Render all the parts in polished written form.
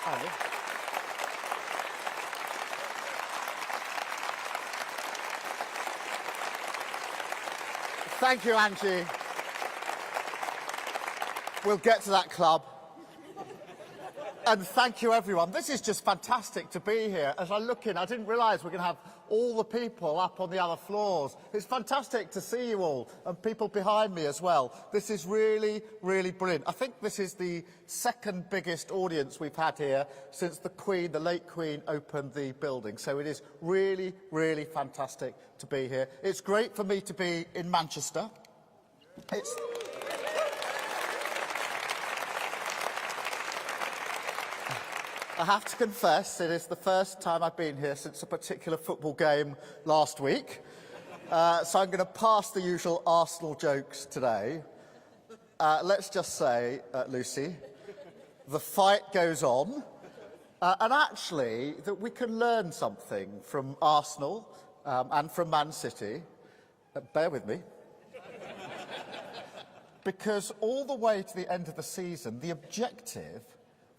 Andy. Thank you, Angie. We'll get to that club. And thank you, everyone. This is just fantastic to be here. As I look in, I didn't realise we're going to have all the people up on the other floors. It's fantastic to see you all, and people behind me as well. This is really, really brilliant. I think this is the second biggest audience we've had here since the Queen, the late Queen, opened the building. So it is really, really fantastic to be here. It's great for me to be in Manchester. I have to confess, it is the first time I've been here since a particular football game last week. So I'm going to pass the usual Arsenal jokes today. Let's just say, Lucy, the fight goes on. And actually, that we can learn something from Arsenal and from Man City. Bear with me. Because all the way to the end of the season, the objective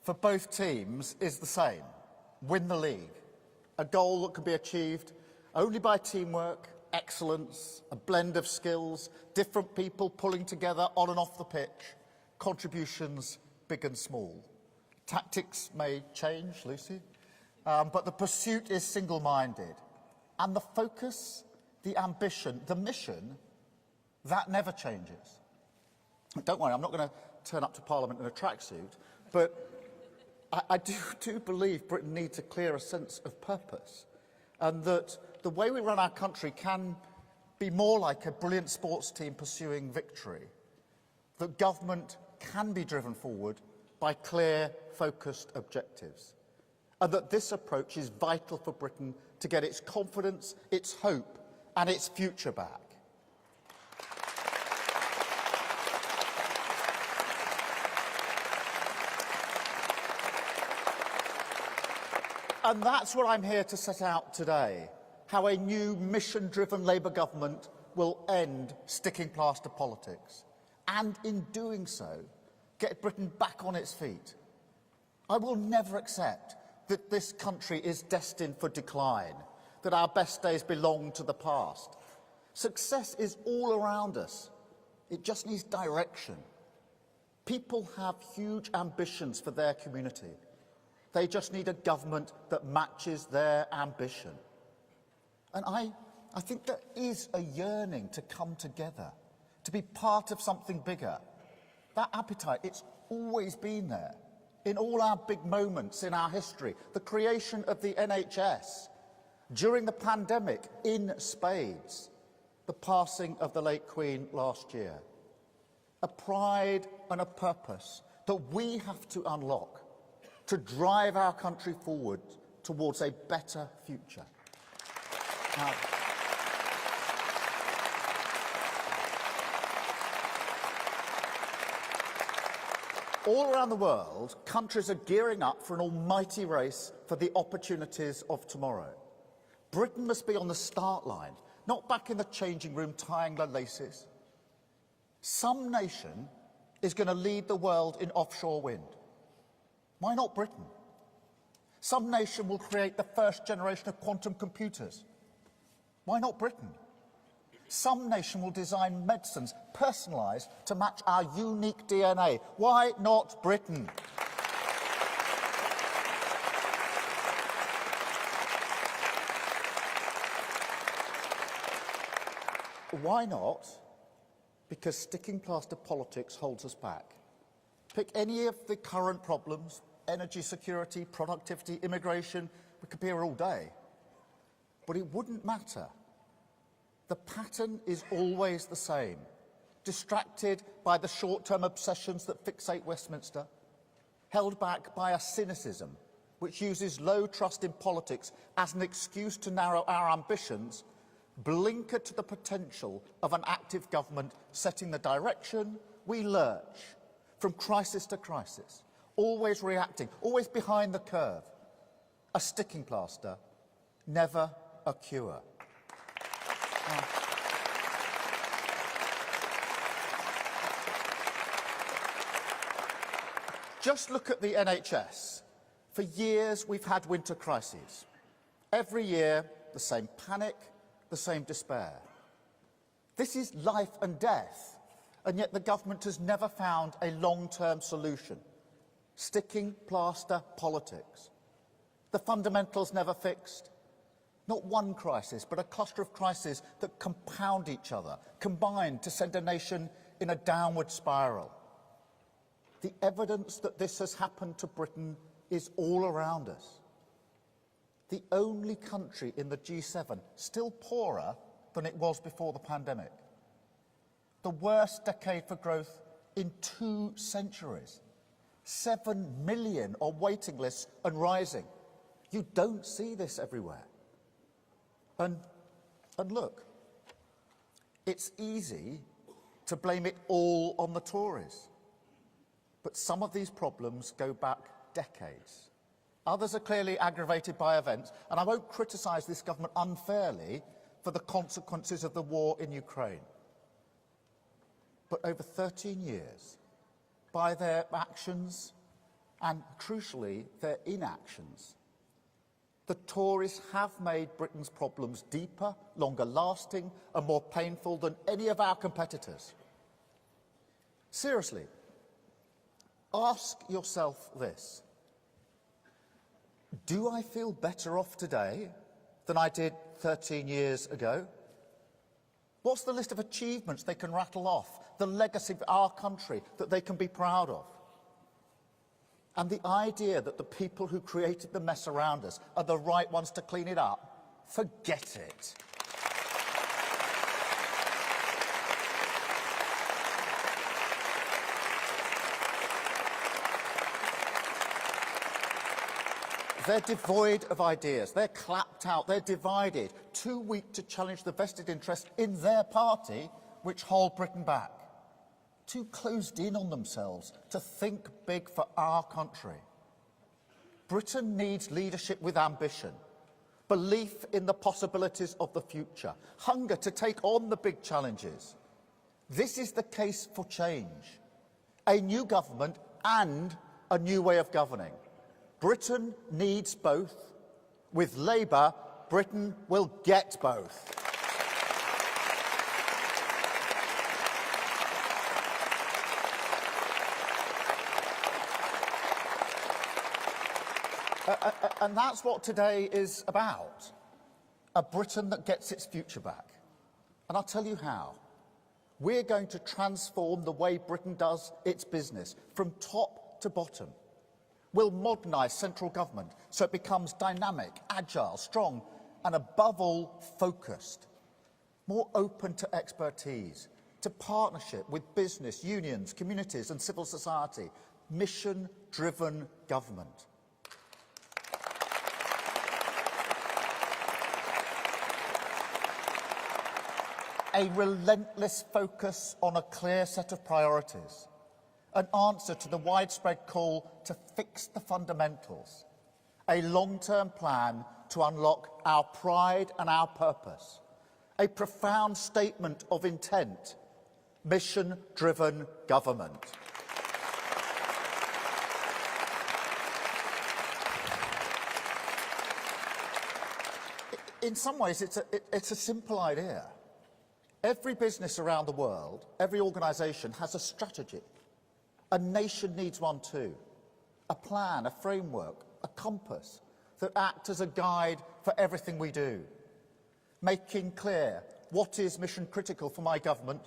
for both teams is the same: win the league. A goal that can be achieved only by teamwork, excellence, a blend of skills, different people pulling together on and off the pitch, contributions big and small. Tactics may change, Lucy, but the pursuit is single-minded. And the focus, the ambition, the mission, that never changes. Don't worry, I'm not going to turn up to Parliament in a tracksuit, but I do believe Britain needs a clearer sense of purpose, and that the way we run our country can be more like a brilliant sports team pursuing victory, that government can be driven forward by clear, focused objectives, and that this approach is vital for Britain to get its confidence, its hope and its future back. And that's what I'm here to set out today, how a new mission-driven Labour government will end sticking plaster politics, and in doing so, get Britain back on its feet. I will never accept that this country is destined for decline, that our best days belong to the past. Success is all around us. It just needs direction. People have huge ambitions for their community. They just need a government that matches their ambition. And I think there is a yearning to come together, to be part of something bigger. That appetite, it's always been there. In all our big moments in our history, the creation of the NHS, during the pandemic, in spades, the passing of the late Queen last year. A pride and a purpose that we have to unlock to drive our country forward towards a better future. Now, all around the world, countries are gearing up for an almighty race for the opportunities of tomorrow. Britain must be on the start line, not back in the changing room tying their laces. Some nation is going to lead the world in offshore wind. Why not Britain? Some nation will create the first generation of quantum computers. Why not Britain? Some nation will design medicines personalised to match our unique DNA. Why not Britain? Why not? Because sticking plaster politics holds us back. Pick any of the current problems: energy security, productivity, immigration. We could be here all day. But it wouldn't matter. The pattern is always the same. Distracted by the short-term obsessions that fixate Westminster, held back by a cynicism which uses low trust in politics as an excuse to narrow our ambitions, blinkered to the potential of an active government setting the direction, we lurch from crisis to crisis, always reacting, always behind the curve. A sticking plaster, never a cure. Just look at the NHS. For years, we've had winter crises. Every year, the same panic, the same despair. This is life and death, and yet the government has never found a long-term solution. Sticking plaster politics. The fundamentals never fixed. Not one crisis, but a cluster of crises that compound each other, combined to send a nation in a downward spiral. The evidence that this has happened to Britain is all around us. The only country in the G7 still poorer than it was before the pandemic. The worst decade for growth in 2 centuries. 7 million on waiting lists and rising. You don't see this everywhere. And look, it's easy to blame it all on the Tories. But some of these problems go back decades. Others are clearly aggravated by events, and I won't criticise this government unfairly for the consequences of the war in Ukraine. But over 13 years, by their actions and, crucially, their inactions, the Tories have made Britain's problems deeper, longer lasting and more painful than any of our competitors. Seriously, ask yourself this. Do I feel better off today than I did 13 years ago? What's the list of achievements they can rattle off, the legacy of our country that they can be proud of? And the idea that the people who created the mess around us are the right ones to clean it up, forget it. They're devoid of ideas, they're clapped out, they're divided, too weak to challenge the vested interest in their party, which hold Britain back. Too closed in on themselves to think big for our country. Britain needs leadership with ambition, belief in the possibilities of the future, hunger to take on the big challenges. This is the case for change. A new government and a new way of governing. Britain needs both. With Labour, Britain will get both. And that's what today is about. A Britain that gets its future back. And I'll tell you how. We're going to transform the way Britain does its business from top to bottom. We'll modernise central government so it becomes dynamic, agile, strong, and above all, focused. More open to expertise, to partnership with business, unions, communities and civil society. Mission-driven government. A relentless focus on a clear set of priorities. An answer to the widespread call to fix the fundamentals. A long-term plan to unlock our pride and our purpose. A profound statement of intent. Mission-driven government. In some ways, it's a simple idea. Every business around the world, every organisation has a strategy. A nation needs one too. A plan, a framework, a compass that act as a guide for everything we do. Making clear what is mission critical for my government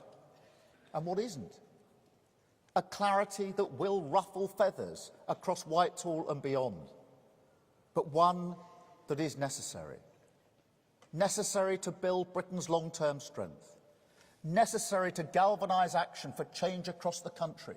and what isn't. A clarity that will ruffle feathers across Whitehall and beyond. But one that is necessary. Necessary to build Britain's long-term strength. Necessary to galvanise action for change across the country.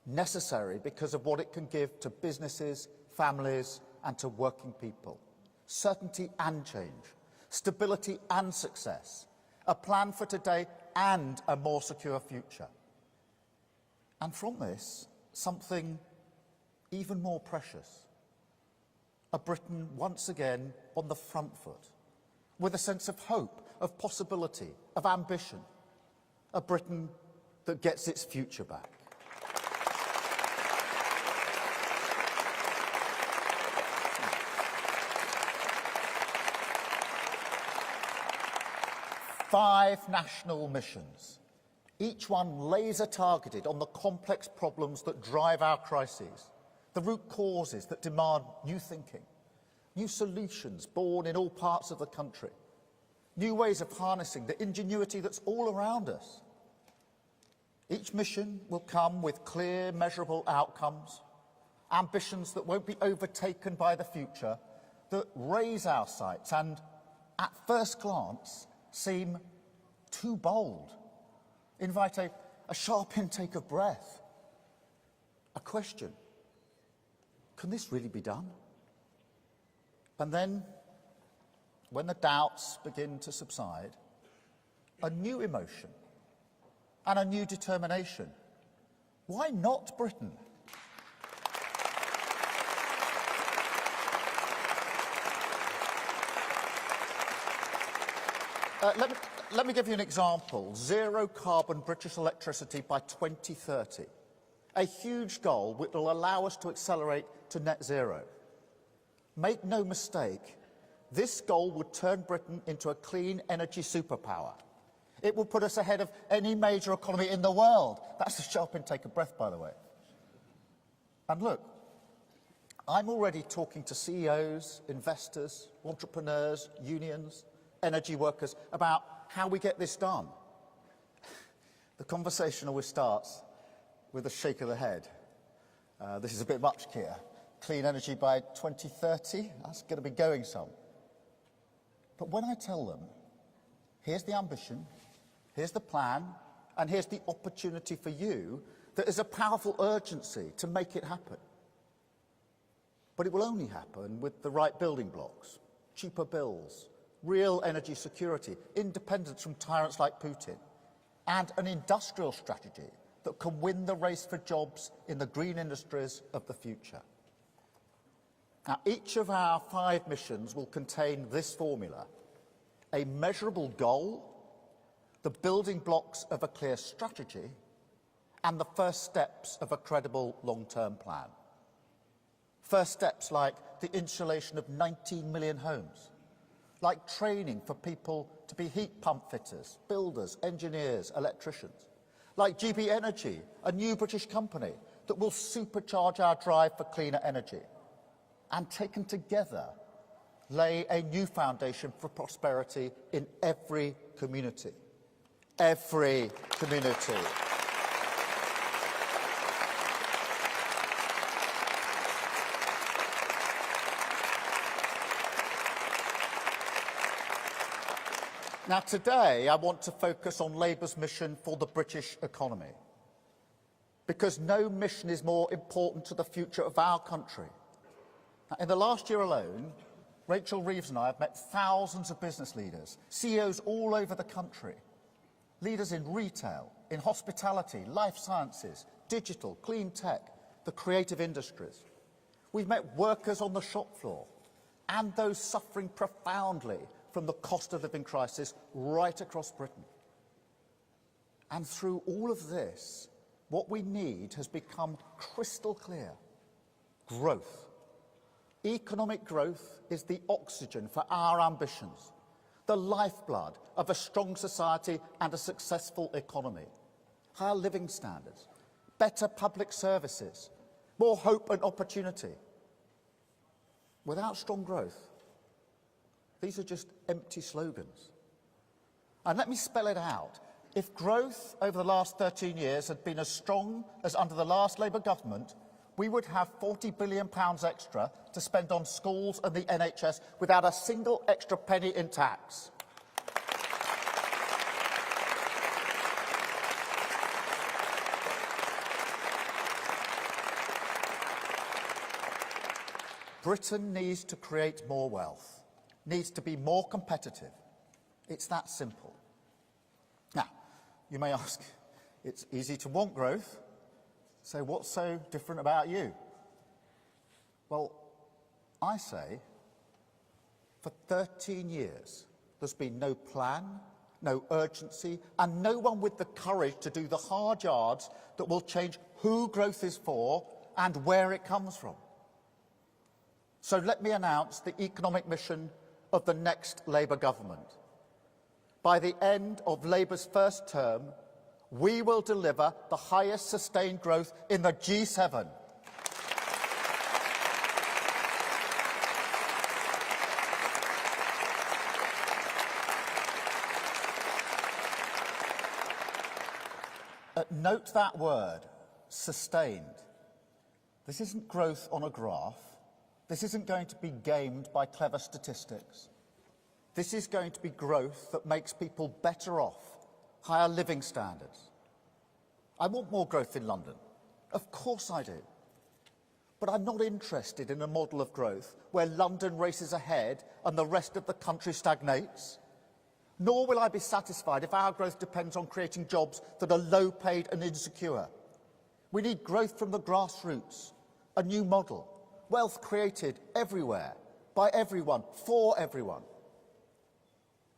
Necessary because of what it can give to businesses, families and to working people. Certainty and change. Stability and success. A plan for today and a more secure future. And from this, something even more precious. A Britain once again on the front foot. With a sense of hope, of possibility, of ambition. A Britain that gets its future back. 5 national missions, each one laser-targeted on the complex problems that drive our crises, the root causes that demand new thinking, new solutions born in all parts of the country, new ways of harnessing the ingenuity that's all around us. Each mission will come with clear, measurable outcomes, ambitions that won't be overtaken by the future, that raise our sights and, at first glance, seem too bold, invite a sharp intake of breath, a question: can this really be done? And then, when the doubts begin to subside, a new emotion and a new determination. Why not Britain? Let me give you an example. Zero carbon British electricity by 2030. A huge goal which will allow us to accelerate to net zero. Make no mistake, this goal would turn Britain into a clean energy superpower. It will put us ahead of any major economy in the world. That's a sharp intake of breath, by the way. And look, I'm already talking to CEOs, investors, entrepreneurs, unions, energy workers about how we get this done. The conversation always starts with a shake of the head. This is a bit much, Keir. Clean energy by 2030, that's going to be going some. But when I tell them, here's the ambition, here's the plan, and here's the opportunity for you, there is a powerful urgency to make it happen. But it will only happen with the right building blocks: cheaper bills, real energy security, independence from tyrants like Putin, and an industrial strategy that can win the race for jobs in the green industries of the future. Now, each of our 5 missions will contain this formula: a measurable goal, the building blocks of a clear strategy, and the first steps of a credible long-term plan. First steps like the insulation of 19 million homes, like training for people to be heat pump fitters, builders, engineers, electricians, like GB Energy, a new British company that will supercharge our drive for cleaner energy, and taken together lay a new foundation for prosperity in every community. Every community. Now, today, I want to focus on Labour's mission for the British economy, because no mission is more important to the future of our country. Now, in the last year alone, Rachel Reeves and I have met thousands of business leaders, CEOs all over the country, leaders in retail, in hospitality, life sciences, digital, clean tech, the creative industries. We've met workers on the shop floor and those suffering profoundly from the cost of living crisis right across Britain. And through all of this, what we need has become crystal clear: growth. Economic growth is the oxygen for our ambitions, the lifeblood of a strong society and a successful economy. Higher living standards, better public services, more hope and opportunity. Without strong growth, these are just empty slogans. And let me spell it out. If growth over the last 13 years had been as strong as under the last Labour government, we would have £40 billion extra to spend on schools and the NHS without a single extra penny in tax. Britain needs to create more wealth, needs to be more competitive. It's that simple. Now, you may ask, it's easy to want growth, so what's so different about you? Well, I say, for 13 years, there's been no plan, no urgency, and no one with the courage to do the hard yards that will change who growth is for and where it comes from. So let me announce the economic mission of the next Labour government. by the end of Labour's first term, we will deliver the highest sustained growth in the G7. Note that word, sustained. This isn't growth on a graph. This isn't going to be gamed by clever statistics. This is going to be growth that makes people better off, higher living standards. I want more growth in London. Of course I do. But I'm not interested in a model of growth where London races ahead and the rest of the country stagnates. Nor will I be satisfied if our growth depends on creating jobs that are low-paid and insecure. We need growth from the grassroots, a new model, wealth created everywhere, by everyone, for everyone.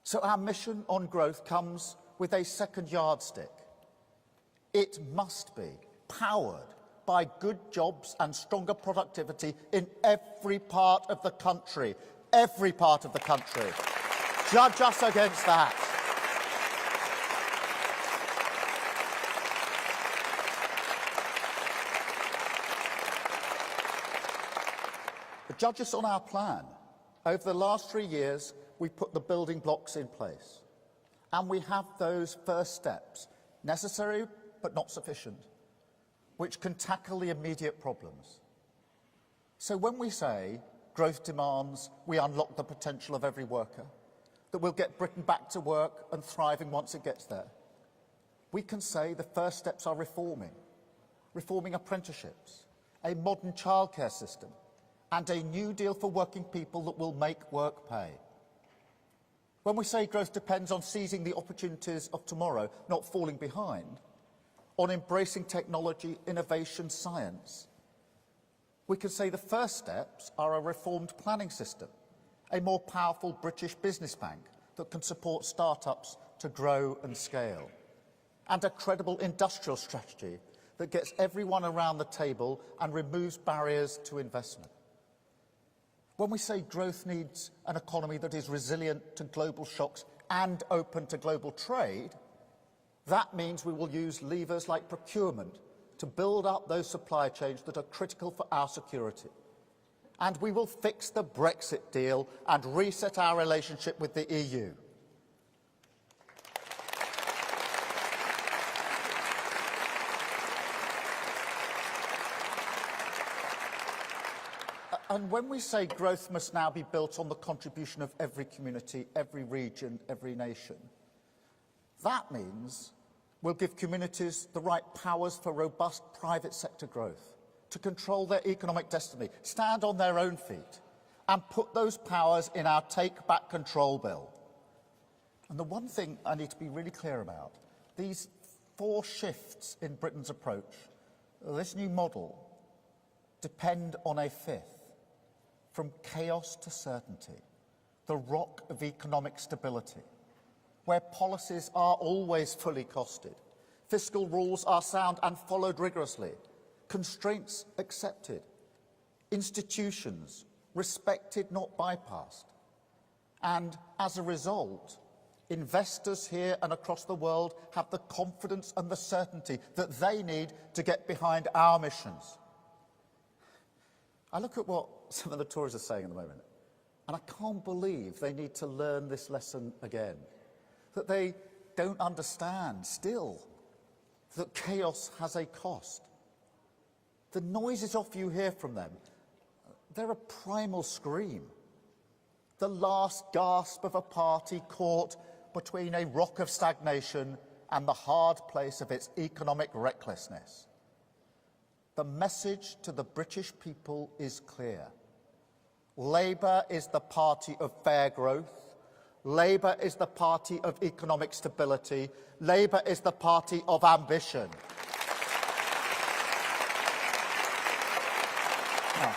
So our mission on growth comes with a second yardstick. It must be powered by good jobs and stronger productivity in every part of the country. Every part of the country. Judge us against that. But judge us on our plan. Over the last 3 years, we put the building blocks in place. And we have those first steps, necessary but not sufficient, which can tackle the immediate problems. So when we say growth demands we unlock the potential of every worker, that we'll get Britain back to work and thriving once it gets there, we can say the first steps are reforming apprenticeships, a modern childcare system, and a new deal for working people that will make work pay. When we say growth depends on seizing the opportunities of tomorrow, not falling behind, on embracing technology, innovation, science, we can say the first steps are a reformed planning system, a more powerful British business bank that can support start-ups to grow and scale, and a credible industrial strategy that gets everyone around the table and removes barriers to investment. When we say growth needs an economy that is resilient to global shocks and open to global trade, that means we will use levers like procurement to build up those supply chains that are critical for our security. And we will fix the Brexit deal and reset our relationship with the EU. And when we say growth must now be built on the contribution of every community, every region, every nation, that means we'll give communities the right powers for robust private sector growth, to control their economic destiny, stand on their own feet, and put those powers in our Take Back Control bill. And the one thing I need to be really clear about, these 4 shifts in Britain's approach, this new model, depend on a 5th. From chaos to certainty, the rock of economic stability, where policies are always fully costed, fiscal rules are sound and followed rigorously, constraints accepted, institutions respected, not bypassed. And as a result, investors here and across the world have the confidence and the certainty that they need to get behind our missions. I look at what some of the Tories are saying at the moment, and I can't believe they need to learn this lesson again, that they don't understand still that chaos has a cost. The noises off you hear from them, they're a primal scream, the last gasp of a party caught between a rock of stagnation and the hard place of its economic recklessness. The message to the British people is clear. Labour is the party of fair growth. Labour is the party of economic stability. Labour is the party of ambition. Now,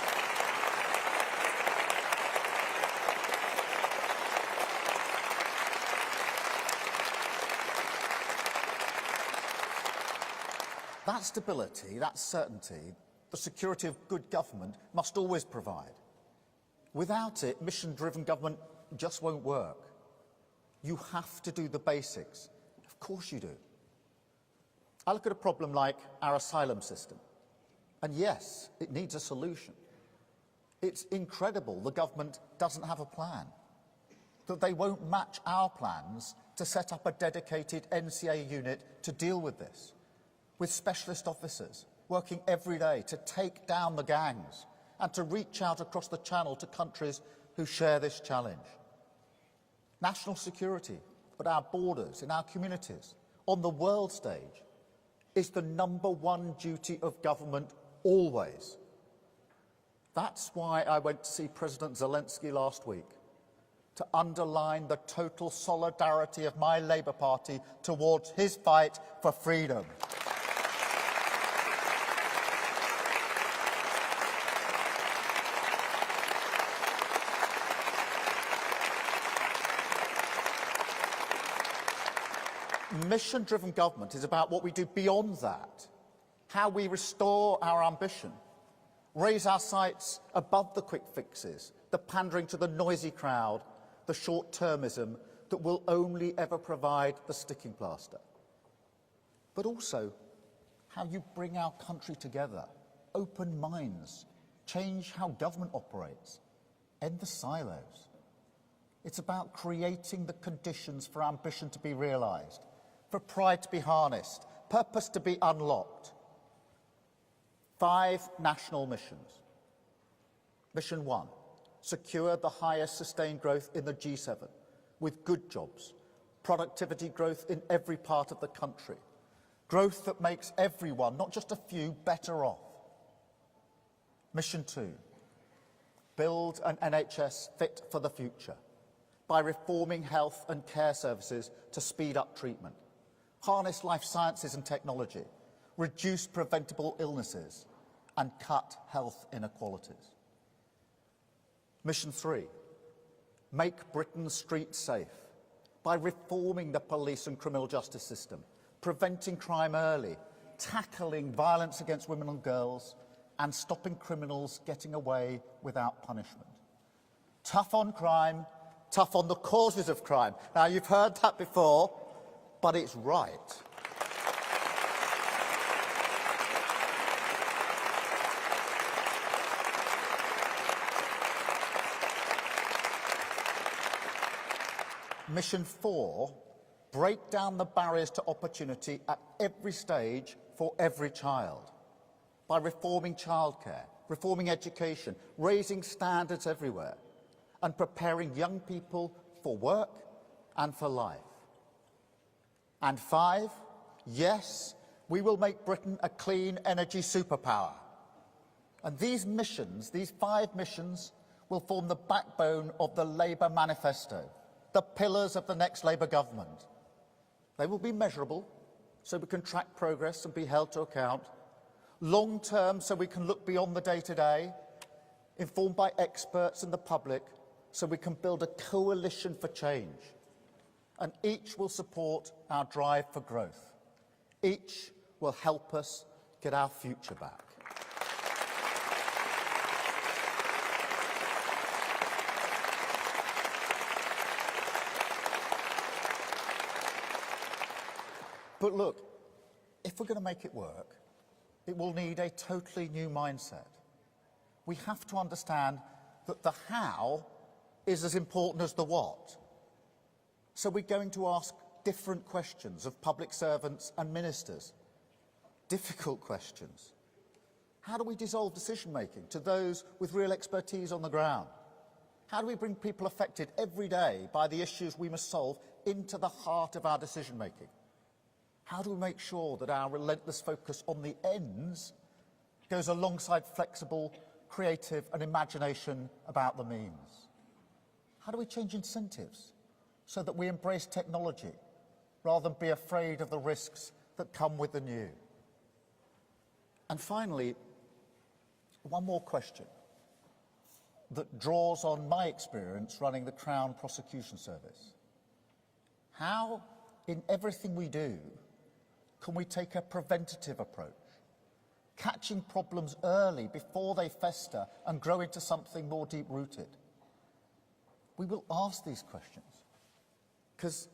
that stability, that certainty, the security of good government must always provide. Without it, mission-driven government just won't work. You have to do the basics. Of course you do. I look at a problem like our asylum system, and yes, it needs a solution. It's incredible the government doesn't have a plan, that they won't match our plans to set up a dedicated NCA unit to deal with this, with specialist officers working every day to take down the gangs and to reach out across the Channel to countries who share this challenge. National security at our borders, in our communities, on the world stage, is the #1 duty of government always. That's why I went to see President Zelensky last week, to underline the total solidarity of my Labour Party towards his fight for freedom. Mission-driven government is about what we do beyond that, how we restore our ambition, raise our sights above the quick fixes, the pandering to the noisy crowd, the short-termism that will only ever provide the sticking plaster. But also how you bring our country together, open minds, change how government operates, end the silos. It's about creating the conditions for ambition to be realised, for pride to be harnessed, purpose to be unlocked. 5 national missions. Mission 1, secure the highest sustained growth in the G7, with good jobs, productivity growth in every part of the country, growth that makes everyone, not just a few, better off. Mission 2, build an NHS fit for the future by reforming health and care services to speed up treatment, harness life sciences and technology, reduce preventable illnesses, and cut health inequalities. Mission 3, make Britain's streets safe by reforming the police and criminal justice system, preventing crime early, tackling violence against women and girls, and stopping criminals getting away without punishment. Tough on crime, tough on the causes of crime. Now, you've heard that before, but it's right. Mission 4, break down the barriers to opportunity at every stage for every child by reforming childcare, reforming education, raising standards everywhere, and preparing young people for work and for life. And 5, yes, we will make Britain a clean energy superpower. And these missions, these 5 missions, will form the backbone of the Labour manifesto, the pillars of the next Labour government. They will be measurable, so we can track progress and be held to account. Long-term, so we can look beyond the day-to-day, informed by experts and the public, so we can build a coalition for change. And each will support our drive for growth. Each will help us get our future back. But look, if we're going to make it work, it will need a totally new mindset. We have to understand that the how is as important as the what. So we're going to ask different questions of public servants and ministers. Difficult questions. How do we dissolve decision-making to those with real expertise on the ground? How do we bring people affected every day by the issues we must solve into the heart of our decision-making? How do we make sure that our relentless focus on the ends goes alongside flexible, creative and imagination about the means? How do we change incentives so that we embrace technology rather than be afraid of the risks that come with the new? And finally, one more question that draws on my experience running the Crown Prosecution Service. How, in everything we do, can we take a preventative approach, catching problems early before they fester and grow into something more deep-rooted? We will ask these questions. Because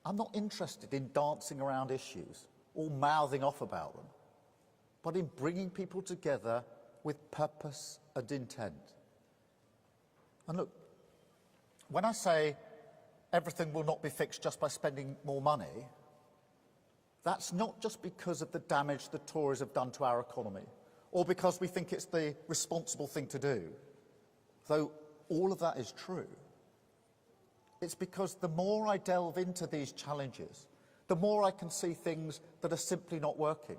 I'm not interested in dancing around issues or mouthing off about them, but in bringing people together with purpose and intent. And look, when I say everything will not be fixed just by spending more money, that's not just because of the damage the Tories have done to our economy, or because we think it's the responsible thing to do, though all of that is true. It's because the more I delve into these challenges, the more I can see things that are simply not working,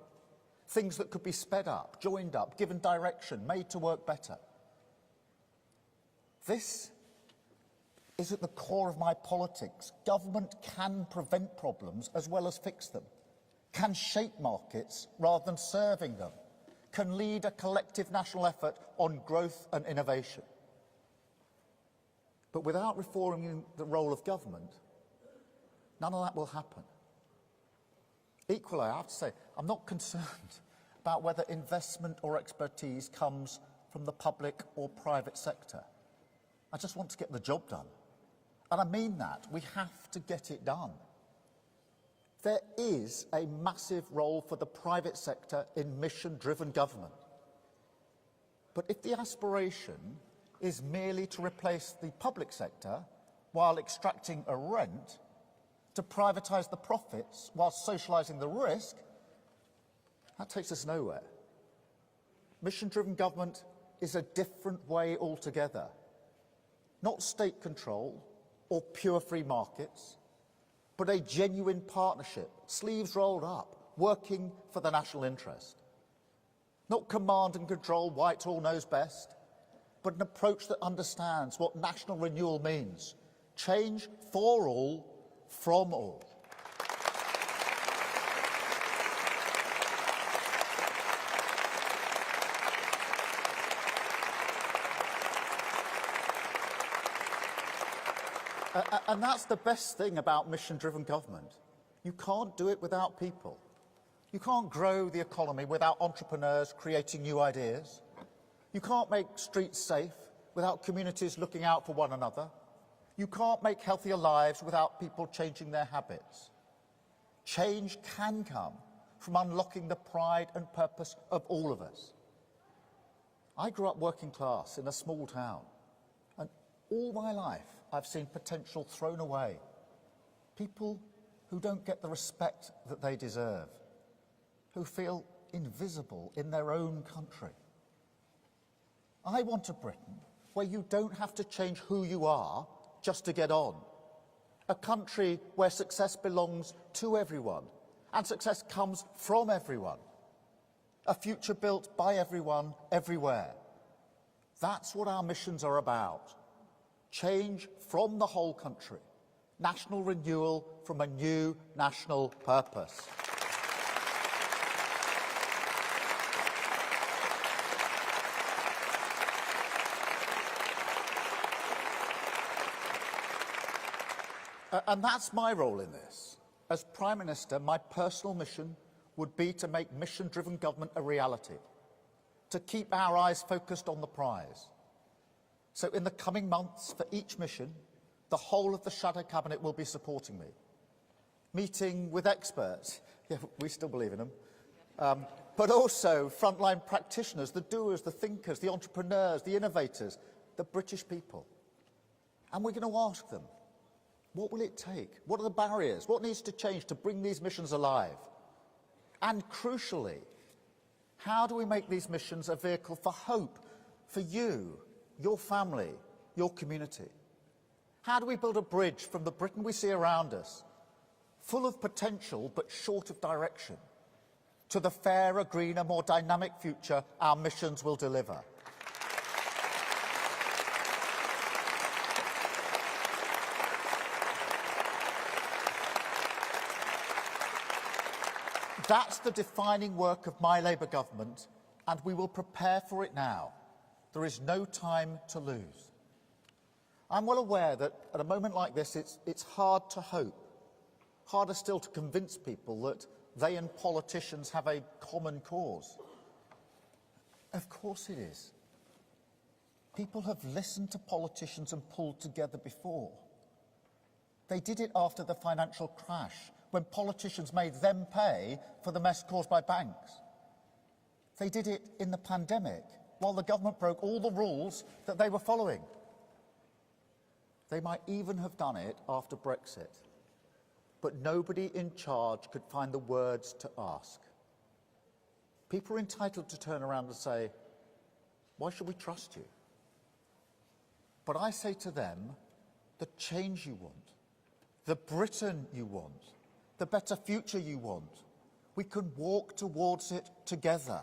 things that could be sped up, joined up, given direction, made to work better. This is at the core of my politics. Government can prevent problems as well as fix them, can shape markets rather than serving them, can lead a collective national effort on growth and innovation. But without reforming the role of government, none of that will happen. Equally, I have to say, I'm not concerned about whether investment or expertise comes from the public or private sector. I just want to get the job done. And I mean that. We have to get it done. There is a massive role for the private sector in mission-driven government. But if the aspiration is merely to replace the public sector while extracting a rent, to privatise the profits while socialising the risk, that takes us nowhere. Mission-driven government is a different way altogether. Not state control or pure free markets, but a genuine partnership, sleeves rolled up, working for the national interest. Not command and control, Whitehall knows best, but an approach that understands what national renewal means. Change for all, from all. And that's the best thing about mission-driven government. You can't do it without people. You can't grow the economy without entrepreneurs creating new ideas. You can't make streets safe without communities looking out for one another. You can't make healthier lives without people changing their habits. Change can come from unlocking the pride and purpose of all of us. I grew up working class in a small town, and all my life I've seen potential thrown away. People who don't get the respect that they deserve, who feel invisible in their own country. I want a Britain where you don't have to change who you are just to get on. A country where success belongs to everyone and success comes from everyone. A future built by everyone, everywhere. That's what our missions are about. Change from the whole country. National renewal from a new national purpose. And that's my role in this. As Prime Minister, my personal mission would be to make mission-driven government a reality, to keep our eyes focused on the prize. So in the coming months, for each mission, the whole of the Shadow Cabinet will be supporting me, meeting with experts, yeah, we still believe in them, but also frontline practitioners, the doers, the thinkers, the entrepreneurs, the innovators, the British people. And we're going to ask them, what will it take? What are the barriers? What needs to change to bring these missions alive? And crucially, how do we make these missions a vehicle for hope for you, your family, your community? How do we build a bridge from the Britain we see around us, full of potential but short of direction, to the fairer, greener, more dynamic future our missions will deliver? That's the defining work of my Labour government, and we will prepare for it now. There is no time to lose. I'm well aware that at a moment like this, it's hard to hope, harder still to convince people that they and politicians have a common cause. Of course it is. People have listened to politicians and pulled together before. They did it after the financial crash, when politicians made them pay for the mess caused by banks. They did it in the pandemic, while the government broke all the rules that they were following. They might even have done it after Brexit. But nobody in charge could find the words to ask. People are entitled to turn around and say, why should we trust you? But I say to them, the change you want, the Britain you want, the better future you want, we can walk towards it together.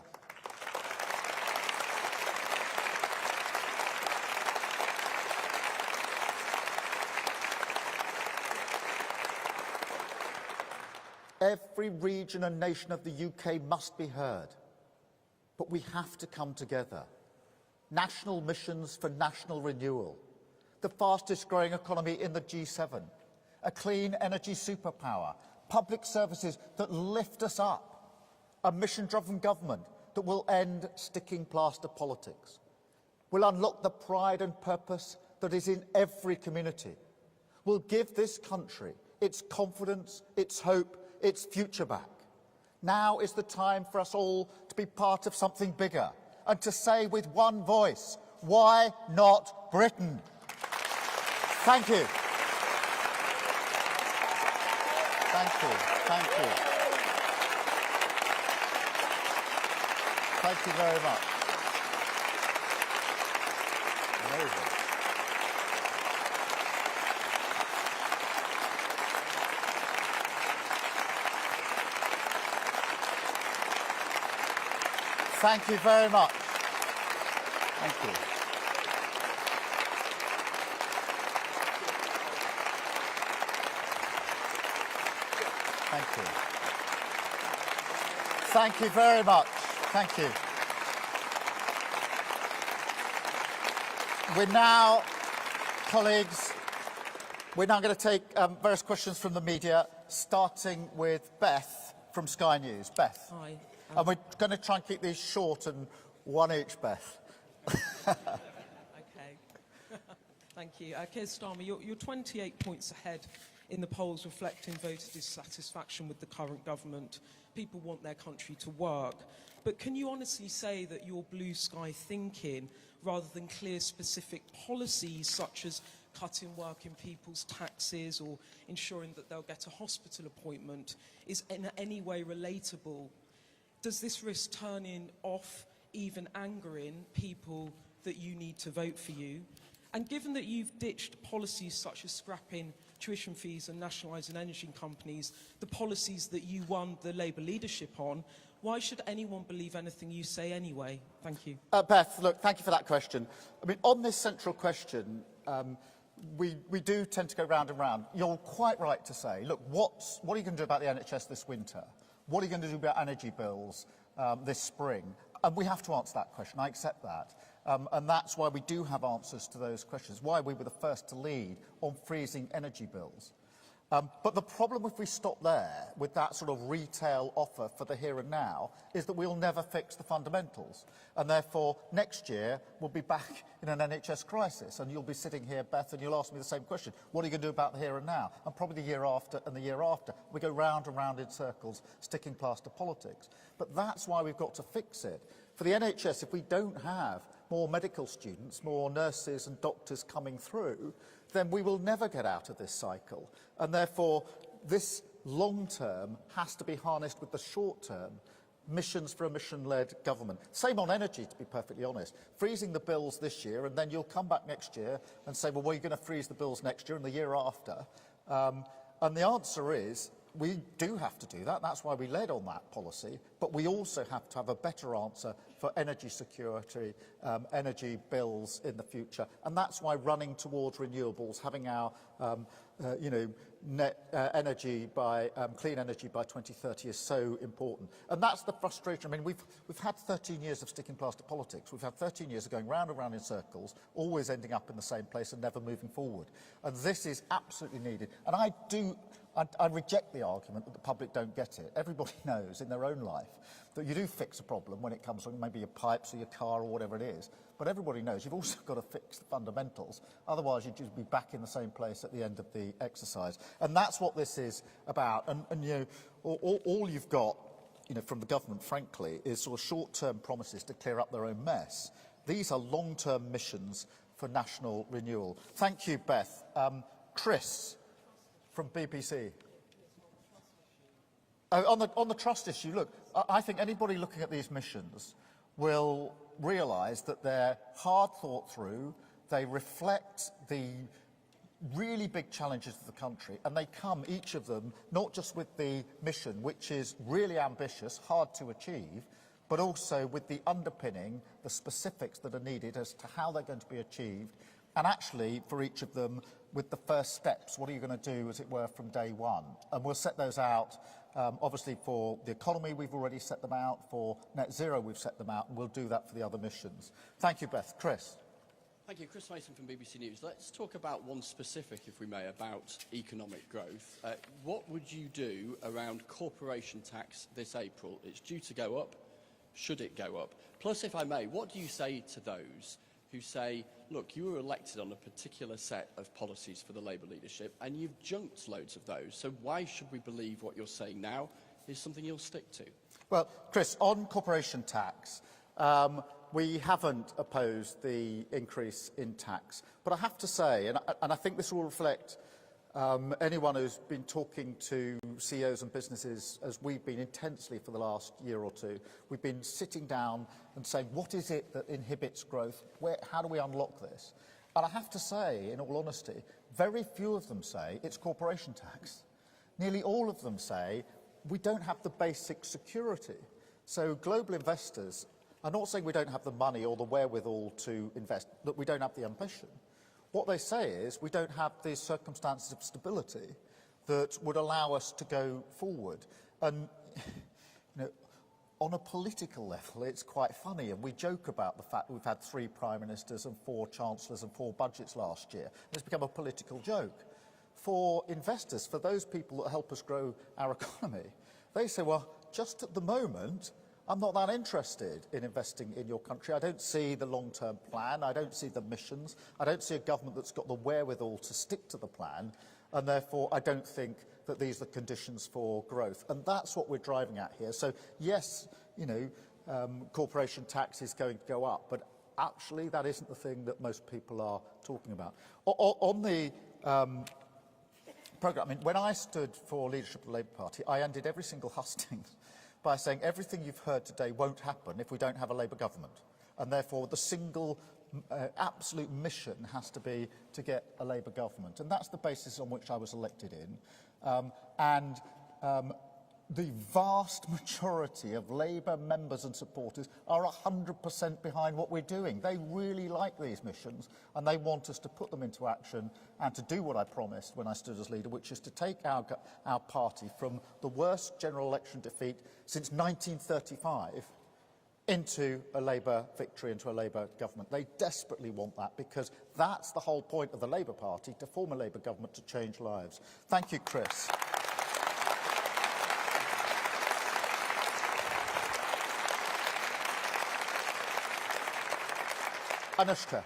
Every region and nation of the UK must be heard, but we have to come together. National missions for national renewal, the fastest growing economy in the G7, a clean energy superpower, public services that lift us up, a mission-driven government that will end sticking plaster politics, will unlock the pride and purpose that is in every community, will give this country its confidence, its hope, its future back. Now is the time for us all to be part of something bigger and to say with one voice, why not Britain? Thank you. Thank you. Thank you. Thank you very much. Amazing. Thank you very much. Thank you. Thank you. Thank you very much. Thank you. We're now, colleagues, we're now going to take various questions from the media, starting with Beth from Sky News. Beth. Hi. And we're going to try and keep these short and one each, Beth. Okay. Thank you. Keir Starmer, you're 28 points ahead in the polls reflecting voter dissatisfaction with the current government. People want their country to work. But can you honestly say that your blue sky thinking, rather than clear specific policies such as cutting working people's taxes or ensuring that they'll get a hospital appointment, is in any way relatable? Does this risk turning off, even angering people that you need to vote for you? And given that you've ditched policies such as scrapping tuition fees and nationalising energy companies, the policies that you won the Labour leadership on, why should anyone believe anything you say anyway? Thank you. Beth, look, thank you for that question. I mean, on this central question, we do tend to go round and round. You're quite right to say, look, what are you going to do about the NHS this winter? What are you going to do about energy bills this spring? And we have to answer that question. I accept that. And that's why we do have answers to those questions, why we were the first to lead on freezing energy bills. But the problem if we stop there with that sort of retail offer for the here and now is that we'll never fix the fundamentals. And therefore, next year, we'll be back in an NHS crisis. And you'll be sitting here, Beth, and you'll ask me the same question. What are you going to do about the here and now? And probably the year after and the year after. We go round and round in circles, sticking plaster politics. But that's why we've got to fix it. For the NHS, if we don't have more medical students, more nurses and doctors coming through, then we will never get out of this cycle. And therefore, this long term has to be harnessed with the short term missions for a mission-led government. Same on energy, to be perfectly honest. Freezing the bills this year, and then you'll come back next year and say, well, we're going to freeze the bills next year and the year after. And the answer is, we do have to do that. That's why we led on that policy. But we also have to have a better answer for energy security, energy bills in the future. And that's why running towards renewables, having our net energy by clean energy by 2030 is so important. And that's the frustration. I mean, we've had 13 years of sticking plaster politics. We've had 13 years of going round and round in circles, always ending up in the same place and never moving forward. And this is absolutely needed. And I reject the argument that the public don't get it. Everybody knows in their own life that you do fix a problem when it comes from maybe your pipes or your car or whatever it is. But everybody knows you've also got to fix the fundamentals. Otherwise, you'd just be back in the same place at the end of the exercise. And that's what this is about. And you know, all you've got, you know, from the government, frankly, is sort of short-term promises to clear up their own mess. These are long-term missions for national renewal. Thank you, Beth. Chris from BBC. On the trust issue, look, I think anybody looking at these missions will realise that they're hard thought through, they reflect the really big challenges of the country, and they come, each of them, not just with the mission, which is really ambitious, hard to achieve, but also with the underpinning, the specifics that are needed as to how they're going to be achieved, and actually, for each of them, with the first steps, what are you going to do, as it were, from day one? And we'll set those out. Obviously, for the economy, we've already set them out. For net zero, we've set them out, and we'll do that for the other missions. Thank you, Beth. Chris. Thank you. Chris Mason from BBC News. Let's talk about one specific, if we may, about economic growth. What would you do around corporation tax this April? It's due to go up. Should it go up? Plus, if I may, what do you say to those who say, look, you were elected on a particular set of policies for the Labour leadership and you've junked loads of those, so why should we believe what you're saying now is something you'll stick to? Well, Chris, on corporation tax, we haven't opposed the increase in tax. But I have to say, and I think this will reflect anyone who's been talking to CEOs and businesses, as we've been intensely for the last year or two, we've been sitting down and saying, what is it that inhibits growth? How do we unlock this? And I have to say, in all honesty, very few of them say it's corporation tax. Nearly all of them say we don't have the basic security. So global investors are not saying we don't have the money or the wherewithal to invest, that we don't have the ambition. What they say is we don't have the circumstances of stability that would allow us to go forward. And you know, on a political level, it's quite funny, and we joke about the fact that we've had 3 prime ministers and 4 chancellors and 4 budgets last year. And it's become a political joke. For investors, for those people that help us grow our economy, they say, well, just at the moment, I'm not that interested in investing in your country. I don't see the long-term plan. I don't see the missions. I don't see a government that's got the wherewithal to stick to the plan. And therefore, I don't think that these are the conditions for growth. And that's what we're driving at here. So, yes, you know, corporation tax is going to go up. But actually, that isn't the thing that most people are talking about. On the programme, I mean, when I stood for leadership of the Labour Party, I ended every single hustings by saying everything you've heard today won't happen if we don't have a Labour government. And therefore, the single absolute mission has to be to get a Labour government. And that's the basis on which I was elected in. The vast majority of Labour members and supporters are 100% behind what we're doing. They really like these missions, and they want us to put them into action and to do what I promised when I stood as leader, which is to take our party from the worst general election defeat since 1935 into a Labour victory, into a Labour government. They desperately want that, because that's the whole point of the Labour Party, to form a Labour government to change lives. Thank you, Chris. Anushka.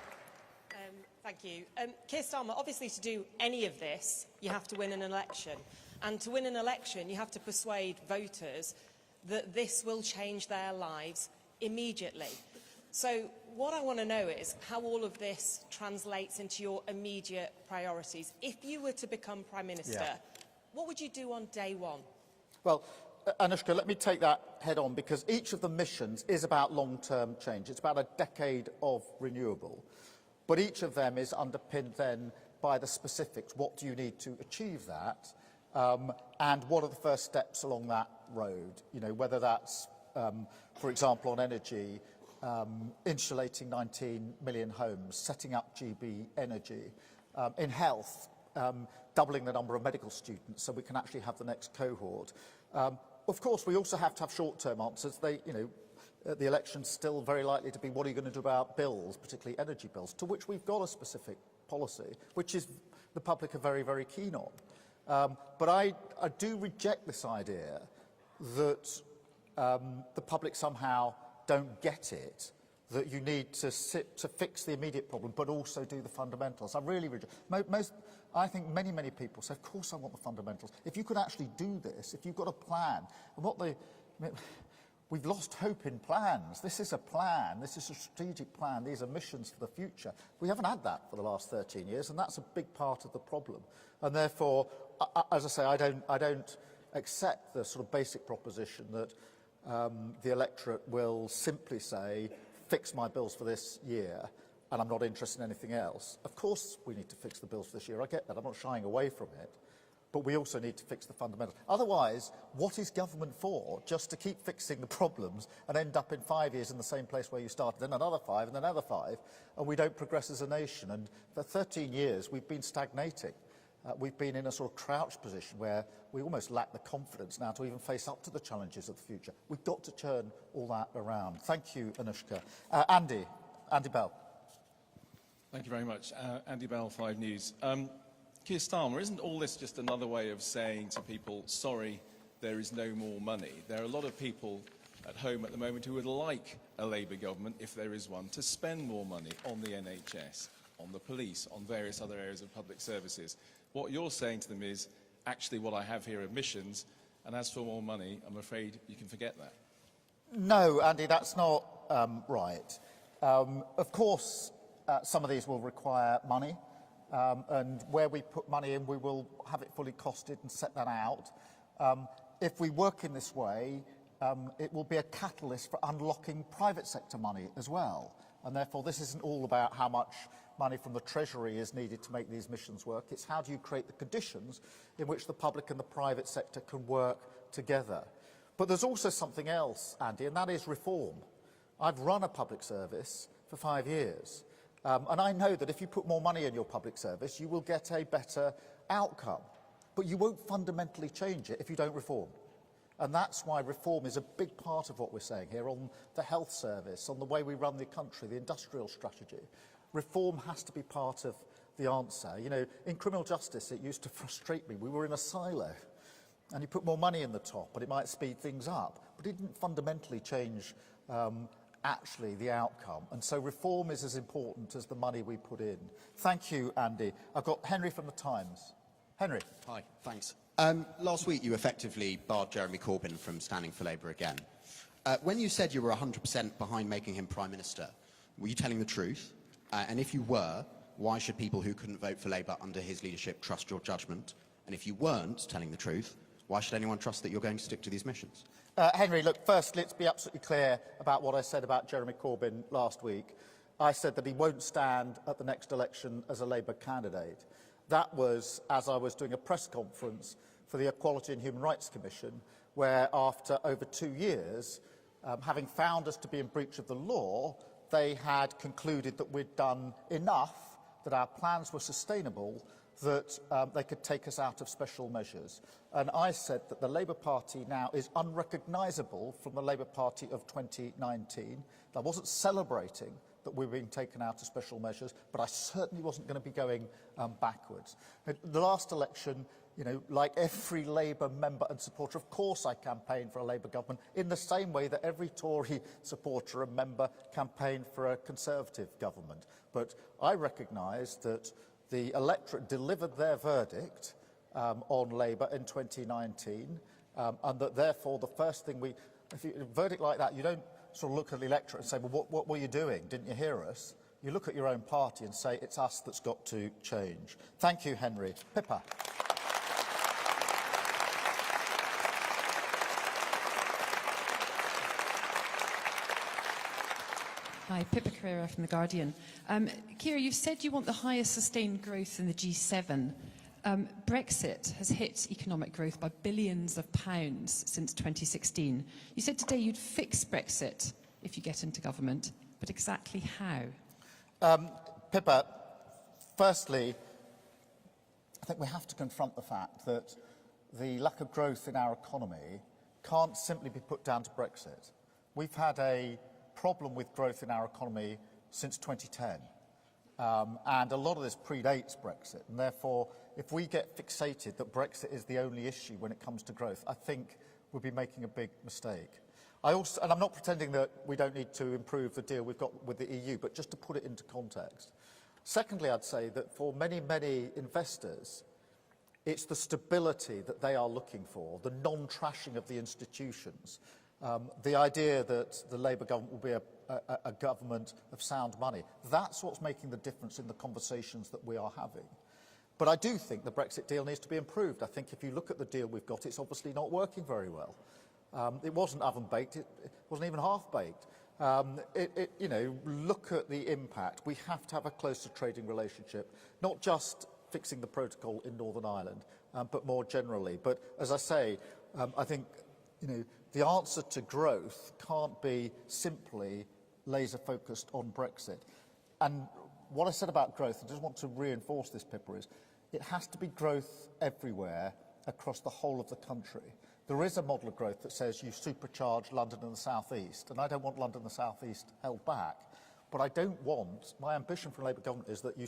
Thank you. Keir Starmer, obviously to do any of this, you have to win an election. And to win an election, you have to persuade voters that this will change their lives immediately. So what I want to know is how all of this translates into your immediate priorities. If you were to become Prime Minister, what would you do on day one? Well, Anushka, let me take that head on, because each of the missions is about long-term change. It's about a decade of renewable. But each of them is underpinned then by the specifics. What do you need to achieve that? And what are the first steps along that road? You know, whether that's, for example, on energy, insulating 19 million homes, setting up GB Energy, in health, doubling the number of medical students so we can actually have the next cohort. Of course, we also have to have short-term answers. The election's still very likely to be, what are you going to do about bills, particularly energy bills, to which we've got a specific policy, which is the public are very, very keen on. But I do reject this idea that the public somehow don't get it, that you need to fix the immediate problem, but also do the fundamentals. I really reject. I think many people say, of course I want the fundamentals. If you could actually do this, if you've got a plan, and we've lost hope in plans. This is a plan. This is a strategic plan. These are missions for the future. We haven't had that for the last 13 years, and that's a big part of the problem. And therefore, as I say, I don't accept the sort of basic proposition that the electorate will simply say, fix my bills for this year, and I'm not interested in anything else. Of course we need to fix the bills for this year. I get that. I'm not shying away from it. But we also need to fix the fundamentals. Otherwise, what is government for? Just to keep fixing the problems and end up in 5 years in the same place where you started, then another 5, and then another 5, and we don't progress as a nation. And for 13 years, we've been stagnating. We've been in a sort of crouched position where we almost lack the confidence now to even face up to the challenges of the future. We've got to turn all that around. Thank you, Anushka. Andy Bell. Thank you very much. Andy Bell, 5 News. Keir Starmer, isn't all this just another way of saying to people, sorry, there is no more money? There are a lot of people at home at the moment who would like a Labour government, if there is one, to spend more money on the NHS, on the police, on various other areas of public services. What you're saying to them is, actually what I have here are missions, and as for more money, I'm afraid you can forget that. No, Andy, that's not right. Of course, some of these will require money. And where we put money in, we will have it fully costed and set that out. If we work in this way, it will be a catalyst for unlocking private sector money as well. And therefore, this isn't all about how much money from the Treasury is needed to make these missions work. It's how do you create the conditions in which the public and the private sector can work together. But there's also something else, Andy, and that is reform. I've run a public service for 5 years. And I know that if you put more money in your public service, you will get a better outcome. But you won't fundamentally change it if you don't reform. And that's why reform is a big part of what we're saying here on the health service, on the way we run the country, the industrial strategy. Reform has to be part of the answer. You know, in criminal justice, it used to frustrate me. We were in a silo. And you put more money in the top, and it might speed things up. But it didn't fundamentally change actually the outcome. And so reform is as important as the money we put in. Thank you, Andy. I've got Henry from the Times. Henry. Hi, thanks. Last week you effectively barred Jeremy Corbyn from standing for Labour again. When you said you were 100% behind making him Prime Minister, were you telling the truth? And if you were, why should people who couldn't vote for Labour under his leadership trust your judgment? And if you weren't telling the truth, why should anyone trust that you're going to stick to these missions? Henry, look, first, let's be absolutely clear about what I said about Jeremy Corbyn last week. I said that he won't stand at the next election as a Labour candidate. That was as I was doing a press conference for the Equality and Human Rights Commission, where after over 2 years, having found us to be in breach of the law, they had concluded that we'd done enough, that our plans were sustainable, that they could take us out of special measures. And I said that the Labour Party now is unrecognisable from the Labour Party of 2019. I wasn't celebrating that we were being taken out of special measures, but I certainly wasn't going to be going backwards. At the last election, you know, like every Labour member and supporter, of course I campaigned for a Labour government in the same way that every Tory supporter and member campaigned for a Conservative government. But I recognise that the electorate delivered their verdict on Labour in 2019, and that therefore the first thing if you, a verdict like that, you don't sort of look at the electorate and say, well, what were you doing? Didn't you hear us? You look at your own party and say, it's us that's got to change. Thank you, Henry. Pippa. Hi, Pippa Carrera from The Guardian. Keir, you've said you want the highest sustained growth in the G7. Brexit has hit economic growth by billions of pounds since 2016. You said today you'd fix Brexit if you get into government, but exactly how? Pippa, firstly, I think we have to confront the fact that the lack of growth in our economy can't simply be put down to Brexit. We've had a problem with growth in our economy since 2010. And a lot of this predates Brexit, and therefore, if we get fixated that Brexit is the only issue when it comes to growth, I think we'll be making a big mistake. And I'm not pretending that we don't need to improve the deal we've got with the EU, but just to put it into context. Secondly, I'd say that for many, many investors, it's the stability that they are looking for, the non-trashing of the institutions, the idea that the Labour government will be a government of sound money. That's what's making the difference in the conversations that we are having. But I do think the Brexit deal needs to be improved. I think if you look at the deal we've got, it's obviously not working very well. It wasn't oven-baked, it wasn't even half-baked. You know, look at the impact. We have to have a closer trading relationship, not just fixing the protocol in Northern Ireland, but more generally. But as I say, I think, you know, the answer to growth can't be simply laser-focused on Brexit. And what I said about growth, I just want to reinforce this, Pippa, is it has to be growth everywhere across the whole of the country. There is a model of growth that says you supercharge London and the South East, and I don't want London and the South East held back. But I don't want, my ambition for a Labour government is that you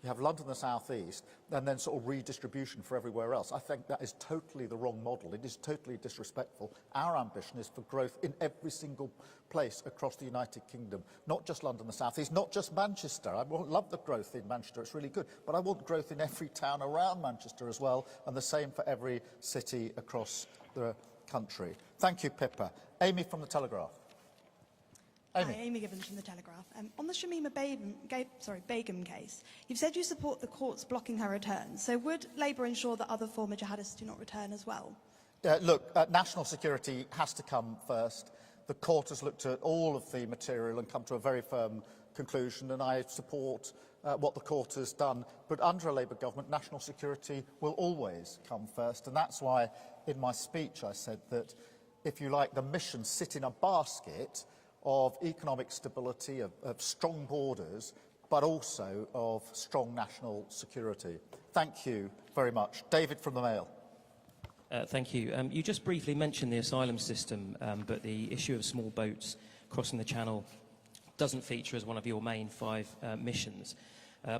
have London and the South East and then sort of redistribution for everywhere else. I think that is totally the wrong model. It is totally disrespectful. Our ambition is for growth in every single place across the United Kingdom, not just London and the South East, not just Manchester. I love the growth in Manchester, it's really good. But I want growth in every town around Manchester as well, and the same for every city across the country. Thank you, Pippa. Amy from the Telegraph. Hi, Amy Gibbons from The Telegraph. On the Shamima Begum case, you've said you support the courts blocking her return. So would Labour ensure that other former jihadists do not return as well? Look, national security has to come first. The court has looked at all of the material and come to a very firm conclusion, and I support what the court has done. But under a Labour government, national security will always come first, and that's why in my speech I said that, if you like, the missions sit in a basket of economic stability, of strong borders, but also of strong national security. Thank you very much. David from the Mail. Thank you. You just briefly mentioned the asylum system, but the issue of small boats crossing the Channel doesn't feature as one of your main 5 missions.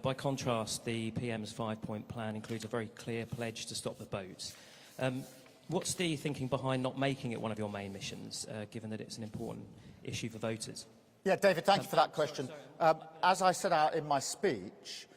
By contrast, the PM's 5-point plan includes a very clear pledge to stop the boats. What's the thinking behind not making it one of your main missions, given that it's an important issue for voters? Yeah, David, thank you for that question. As I set out in my speech,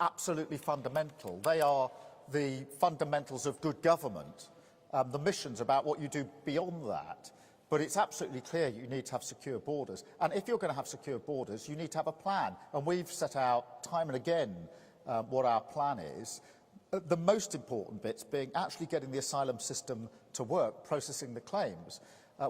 absolutely fundamental. They are the fundamentals of good government. The mission's about what you do beyond that. But it's absolutely clear you need to have secure borders. And if you're going to have secure borders, you need to have a plan. And we've set out time and again what our plan is. The most important bits being actually getting the asylum system to work, processing the claims.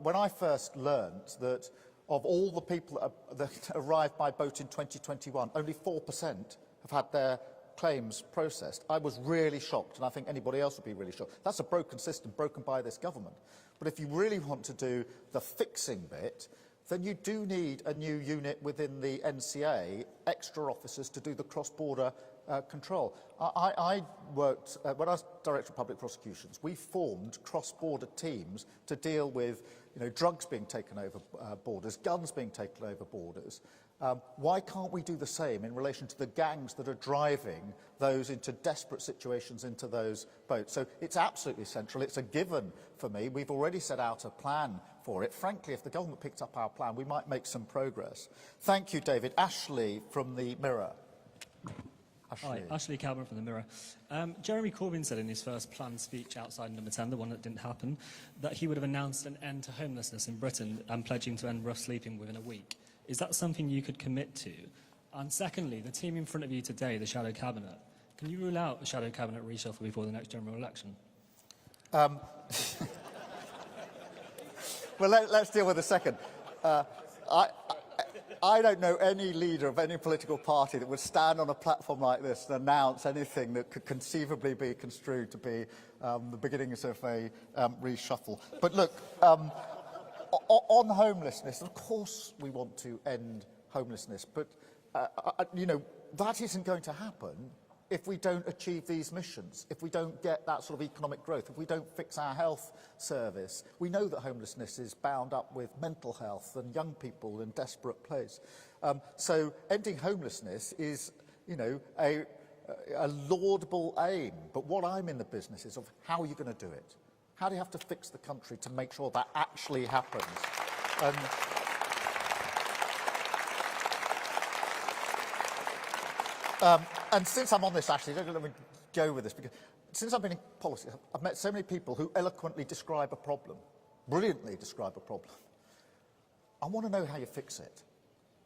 When I first learned that of all the people that arrived by boat in 2021, only 4% have had their claims processed, I was really shocked, and I think anybody else would be really shocked. That's a broken system, broken by this government. But if you really want to do the fixing bit, then you do need a new unit within the NCA, extra officers to do the cross-border control. I worked, when I was Director of Public Prosecutions, we formed cross-border teams to deal with, you know, drugs being taken over borders, guns being taken over borders. Why can't we do the same in relation to the gangs that are driving those into desperate situations into those boats? So it's absolutely central. It's a given for me. We've already set out a plan for it. Frankly, if the government picked up our plan, we might make some progress. Thank you, David. Ashley from the Mirror. Hi, Ashley Calvin from the Mirror. Jeremy Corbyn said in his first planned speech outside number 10, the one that didn't happen, that he would have announced an end to homelessness in Britain and pledging to end rough sleeping within a week. Is that something you could commit to? And secondly, the team in front of you today, the Shadow Cabinet, can you rule out the Shadow Cabinet reshuffle before the next general election? Well, let's deal with the second. I don't know any leader of any political party that would stand on a platform like this and announce anything that could conceivably be construed to be the beginnings of a reshuffle. But look, on homelessness, of course we want to end homelessness, but you know, that isn't going to happen if we don't achieve these missions, if we don't get that sort of economic growth, if we don't fix our health service. We know that homelessness is bound up with mental health and young people in desperate place. So ending homelessness is, you know, a laudable aim. But what I'm in the business is of how are you going to do it? How do you have to fix the country to make sure that actually happens? And since I'm on this, actually, let me go with this, because since I've been in politics, I've met so many people who eloquently describe a problem, brilliantly describe a problem. I want to know how you fix it,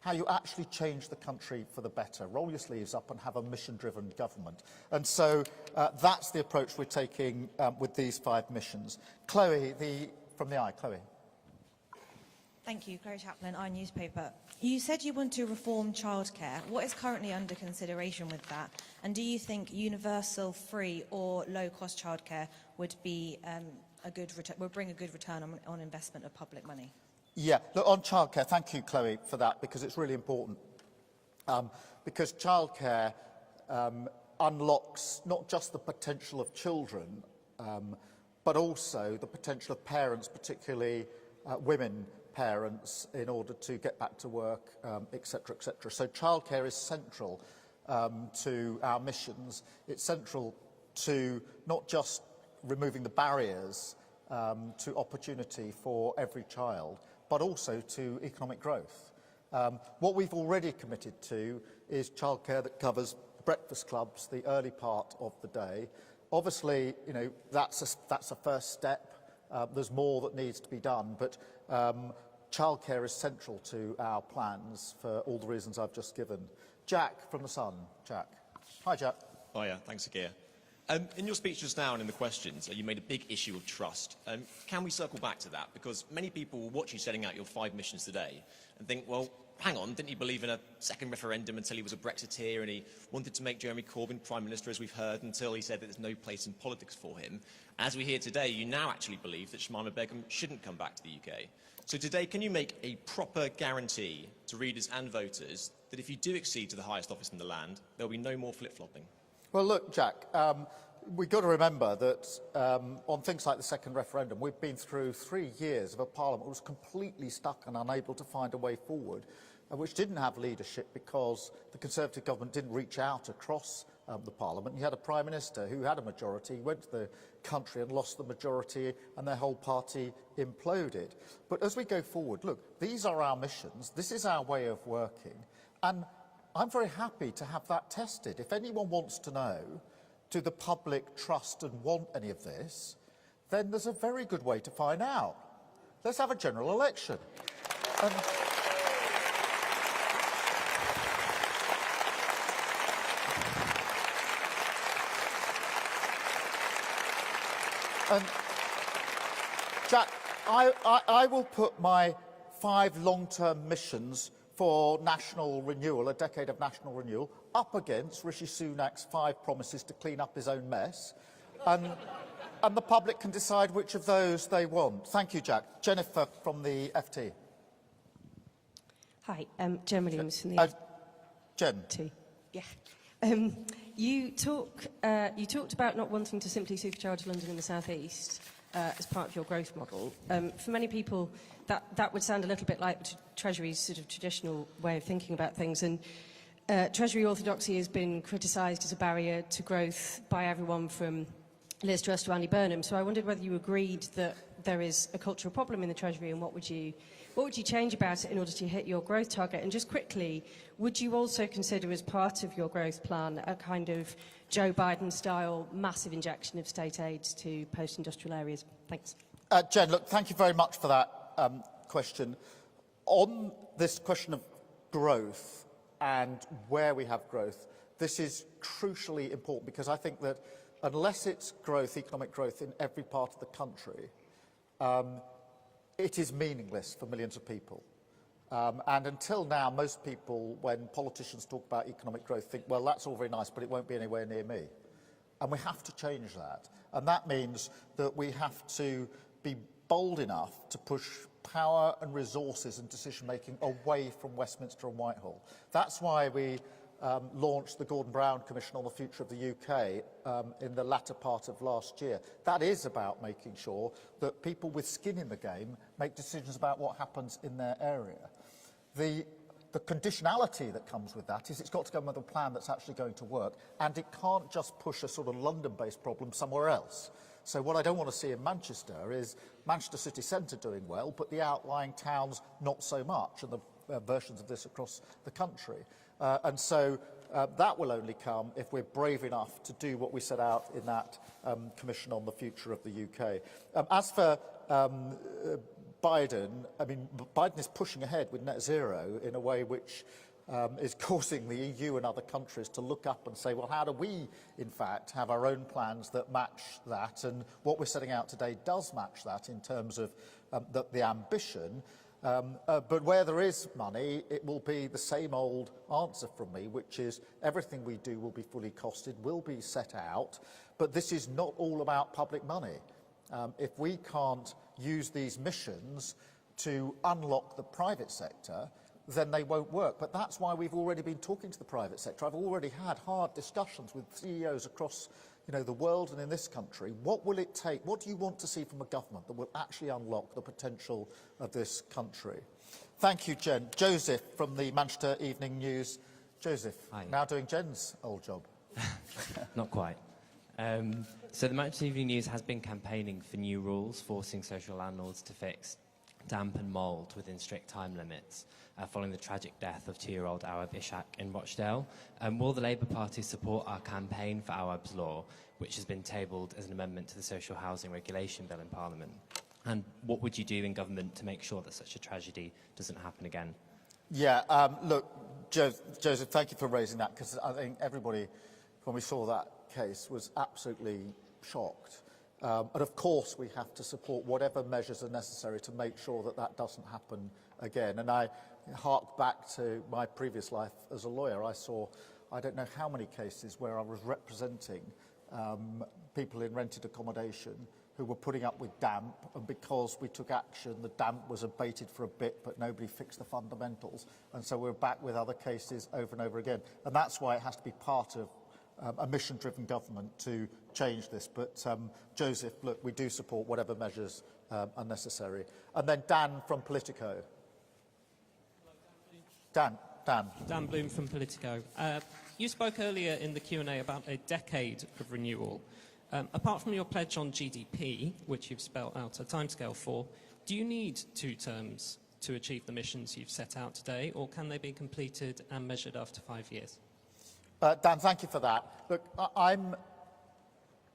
how you actually change the country for the better. Roll your sleeves up and have a mission-driven government. And so that's the approach we're taking with these 5 missions. Chloe, from the Eye, Chloe. Thank you, Chloe Chaplin, iNewspaper. You said you want to reform childcare. What is currently under consideration with that? And do you think universal, free or low-cost childcare would be would bring a good return on investment of public money? Yeah, look, on childcare, thank you, Chloe, for that, because it's really important. Because childcare unlocks not just the potential of children, but also the potential of parents, particularly women parents, in order to get back to work, etc., etc. So childcare is central to our missions. It's central to not just removing the barriers to opportunity for every child, but also to economic growth. What we've already committed to is childcare that covers breakfast clubs, the early part of the day. Obviously, you know, that's a first step. There's more that needs to be done, but childcare is central to our plans for all the reasons I've just given. Jack from The Sun. Jack. Hi, Jack. Oh, yeah. Thanks, Keir. In your speech just now and in the questions, you made a big issue of trust. Can we circle back to that? Because many people will watch you setting out your 5 missions today and think, well, hang on, didn't he believe in a second referendum until he was a Brexiteer, and he wanted to make Jeremy Corbyn Prime Minister, as we've heard, until he said that there's no place in politics for him. As we hear today, you now actually believe that Shamima Begum shouldn't come back to the UK. So today, can you make a proper guarantee to readers and voters that if you do accede to the highest office in the land, there'll be no more flip-flopping? Well, look, Jack, we've got to remember that on things like the second referendum, we've been through 3 years of a parliament that was completely stuck and unable to find a way forward, which didn't have leadership because the Conservative government didn't reach out across the parliament. You had a Prime Minister who had a majority, went to the country and lost the majority, and their whole party imploded. But as we go forward, look, these are our missions, this is our way of working, and I'm very happy to have that tested. If anyone wants to know, do the public trust and want any of this, then there's a very good way to find out. Let's have a general election. And Jack, I will put my 5 long-term missions for national renewal, a decade of national renewal, up against Rishi Sunak's 5 promises to clean up his own mess. And the public can decide which of those they want. Thank you, Jack. Jennifer from the FT. Hi, Jen Williams from the Jen. FT. Yeah. You talked about not wanting to simply supercharge London in the South East as part of your growth model. For many people, that would sound a little bit like Treasury's sort of traditional way of thinking about things. And Treasury orthodoxy has been criticised as a barrier to growth by everyone from Liz Truss to Andy Burnham. So I wondered whether you agreed that there is a cultural problem in the Treasury, and what would you change about it in order to hit your growth target? And just quickly, would you also consider as part of your growth plan a kind of Joe Biden-style massive injection of state aid to post-industrial areas? Thanks. Jen, look, thank you very much for that question. On this question of growth and where we have growth, this is crucially important, because I think that unless it's growth, economic growth in every part of the country, it is meaningless for millions of people. And until now, most people, when politicians talk about economic growth, think, well, that's all very nice, but it won't be anywhere near me. And we have to change that. And that means that we have to be bold enough to push power and resources and decision-making away from Westminster and Whitehall. That's why we launched the Gordon Brown Commission on the Future of the UK in the latter part of last year. That is about making sure that people with skin in the game make decisions about what happens in their area. The conditionality that comes with that is it's got to come with a plan that's actually going to work, and it can't just push a sort of London-based problem somewhere else. So what I don't want to see in Manchester is Manchester city centre doing well, but the outlying towns not so much, and the versions of this across the country. And so that will only come if we're brave enough to do what we set out in that Commission on the Future of the UK. As for Biden, I mean, Biden is pushing ahead with net zero in a way which is causing the EU and other countries to look up and say, well, how do we, in fact, have our own plans that match that? And what we're setting out today does match that in terms of the ambition. But where there is money, it will be the same old answer from me, which is everything we do will be fully costed, will be set out, but this is not all about public money. If we can't use these missions to unlock the private sector, then they won't work. But that's why we've already been talking to the private sector. I've already had hard discussions with CEOs across the world and in this country. What will it take? What do you want to see from a government that will actually unlock the potential of this country? Thank you, Jen. Joseph from the Manchester Evening News. Joseph, Hi. Now doing Jen's old job. Not quite. So the Manchester Evening News has been campaigning for new rules forcing social landlords to fix damp and mould within strict time limits following the tragic death of 2-year-old Awab Ishaq in Rochdale. Will the Labour Party support our campaign for Awab's Law, which has been tabled as an amendment to the Social Housing Regulation Bill in Parliament? And what would you do in government to make sure that such a tragedy doesn't happen again? Yeah, look, Joseph, thank you for raising that, because I think everybody, when we saw that case, was absolutely shocked. And of course we have to support whatever measures are necessary to make sure that that doesn't happen again. And I hark back to my previous life as a lawyer. I saw, I don't know how many cases where I was representing people in rented accommodation who were putting up with damp, and because we took action, the damp was abated for a bit, but nobody fixed the fundamentals. And so we're back with other cases over and over again. And that's why it has to be part of a mission-driven government to change this. But, Joseph, look, we do support whatever measures are necessary. And then Dan from Politico. Dan. Dan Bloom from Politico. You spoke earlier in the Q&A about a decade of renewal. Apart from your pledge on GDP, which you've spelled out a timescale for, do you need 2 terms to achieve the missions you've set out today, or can they be completed and measured after 5 years? Dan, thank you for that. Look, I'm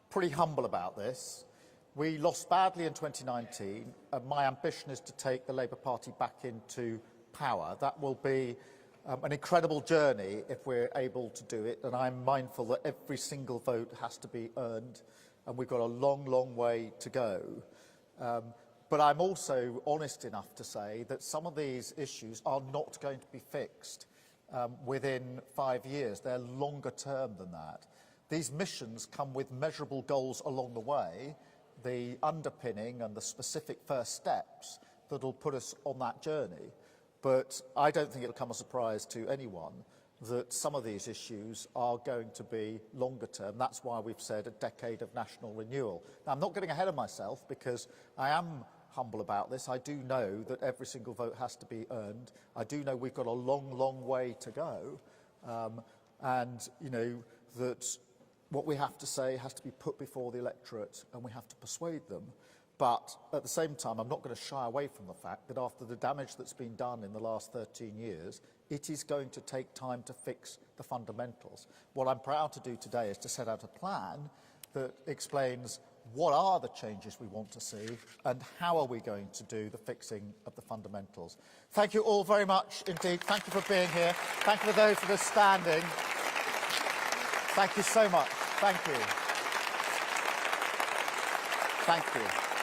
pretty humble about this. We lost badly in 2019, and my ambition is to take the Labour Party back into power. That will be an incredible journey if we're able to do it, and I'm mindful that every single vote has to be earned, and we've got a long, long way to go. But I'm also honest enough to say that some of these issues are not going to be fixed within 5 years. They're longer term than that. These missions come with measurable goals along the way, the underpinning and the specific first steps that will put us on that journey. But I don't think it'll come as a surprise to anyone that some of these issues are going to be longer term. That's why we've said a decade of national renewal. Now, I'm not getting ahead of myself because I am humble about this. I do know that every single vote has to be earned. I do know we've got a long, long way to go. And, that what we have to say has to be put before the electorate, and we have to persuade them. But at the same time, I'm not going to shy away from the fact that after the damage that's been done in the last 13 years, it is going to take time to fix the fundamentals. What I'm proud to do today is to set out a plan that explains what are the changes we want to see and how are we going to do the fixing of the fundamentals. Thank you all very much indeed. Thank you for being here. Thank you for those that are standing. Thank you so much. Thank you. Thank you.